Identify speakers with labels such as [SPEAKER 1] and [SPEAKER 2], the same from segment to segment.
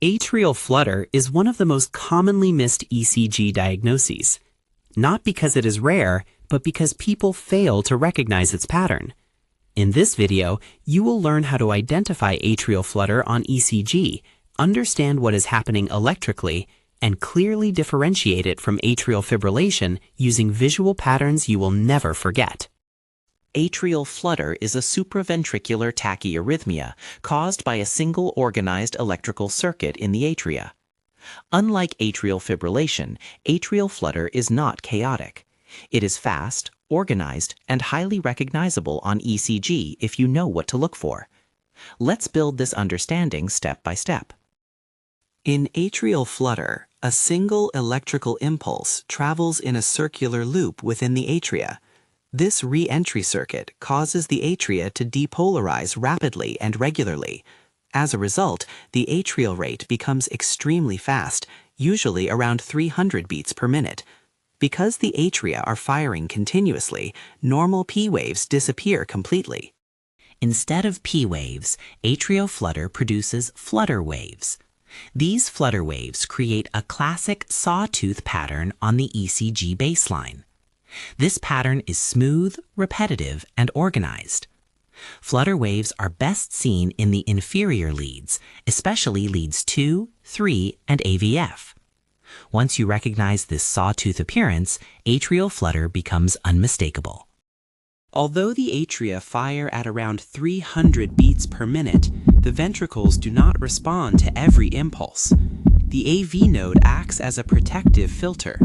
[SPEAKER 1] Atrial flutter is one of the most commonly missed ECG diagnoses, not because it is rare, but because people fail to recognize its pattern. In this video, you will learn how to identify atrial flutter on ECG, understand what is happening electrically, and clearly differentiate it from atrial fibrillation using visual patterns you will never forget.
[SPEAKER 2] Atrial flutter is a supraventricular tachyarrhythmia caused by a single organized electrical circuit in the atria. Unlike atrial fibrillation, atrial flutter is not chaotic. It is fast, organized, and highly recognizable on ECG if you know what to look for. Let's build this understanding step by step. In atrial flutter, a single electrical impulse travels in a circular loop within the atria. This reentry circuit causes the atria to depolarize rapidly and regularly. As a result, the atrial rate becomes extremely fast, usually around 300 beats per minute. Because the atria are firing continuously, normal P waves disappear completely.
[SPEAKER 3] Instead of P waves, atrial flutter produces flutter waves. These flutter waves create a classic sawtooth pattern on the ECG baseline. This pattern is smooth, repetitive, and organized. Flutter waves are best seen in the inferior leads, especially leads 2, 3, and AVF. Once you recognize this sawtooth appearance, atrial flutter becomes unmistakable.
[SPEAKER 1] Although the atria fire at around 300 beats per minute, the ventricles do not respond to every impulse. The AV node acts as a protective filter.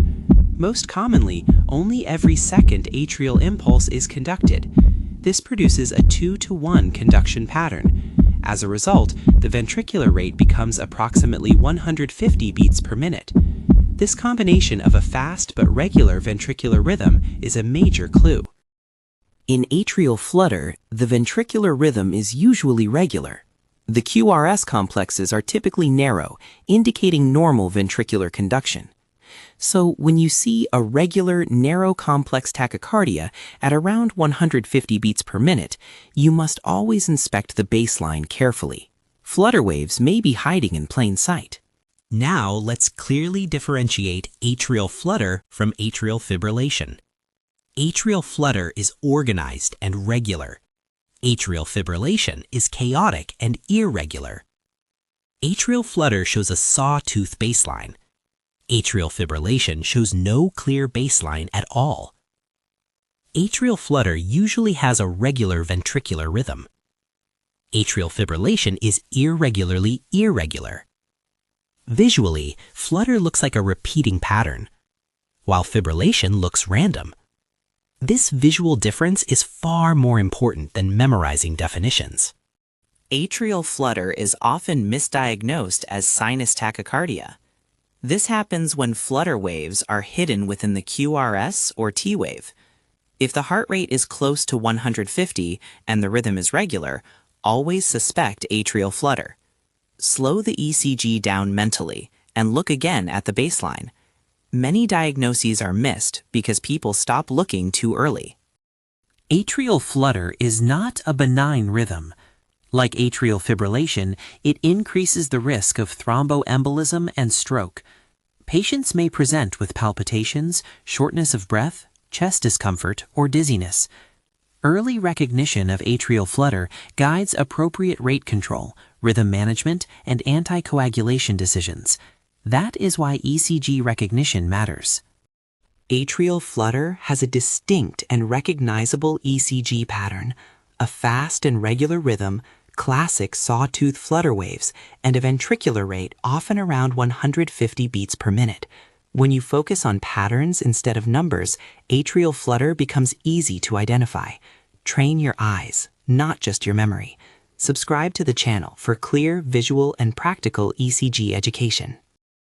[SPEAKER 1] Most commonly, only every second atrial impulse is conducted. This produces a 2-to-1 conduction pattern. As a result, the ventricular rate becomes approximately 150 beats per minute. This combination of a fast but regular ventricular rhythm is a major clue.
[SPEAKER 4] In atrial flutter, the ventricular rhythm is usually regular. The QRS complexes are typically narrow, indicating normal ventricular conduction. So when you see a regular, narrow complex tachycardia at around 150 beats per minute, you must always inspect the baseline carefully. Flutter waves may be hiding in plain sight.
[SPEAKER 3] Now let's clearly differentiate atrial flutter from atrial fibrillation. Atrial flutter is organized and regular. Atrial fibrillation is chaotic and irregular. Atrial flutter shows a sawtooth baseline. Atrial fibrillation shows no clear baseline at all. Atrial flutter usually has a regular ventricular rhythm. Atrial fibrillation is irregularly irregular. Visually, flutter looks like a repeating pattern, while fibrillation looks random. This visual difference is far more important than memorizing definitions.
[SPEAKER 2] Atrial flutter is often misdiagnosed as sinus tachycardia. This happens when flutter waves are hidden within the QRS or T wave. If the heart rate is close to 150 and the rhythm is regular, always suspect atrial flutter. Slow the ECG down mentally and look again at the baseline. Many diagnoses are missed because people stop looking too early.
[SPEAKER 1] Atrial flutter is not a benign rhythm. Like atrial fibrillation, it increases the risk of thromboembolism and stroke. Patients may present with palpitations, shortness of breath, chest discomfort, or dizziness. Early recognition of atrial flutter guides appropriate rate control, rhythm management, and anticoagulation decisions. That is why ECG recognition matters.
[SPEAKER 4] Atrial flutter has a distinct and recognizable ECG pattern, a fast and regular rhythm, classic sawtooth flutter waves, and a ventricular rate often around 150 beats per minute. When you focus on patterns instead of numbers, atrial flutter becomes easy to identify. Train your eyes, not just your memory. Subscribe to the channel for clear, visual, and practical ECG education.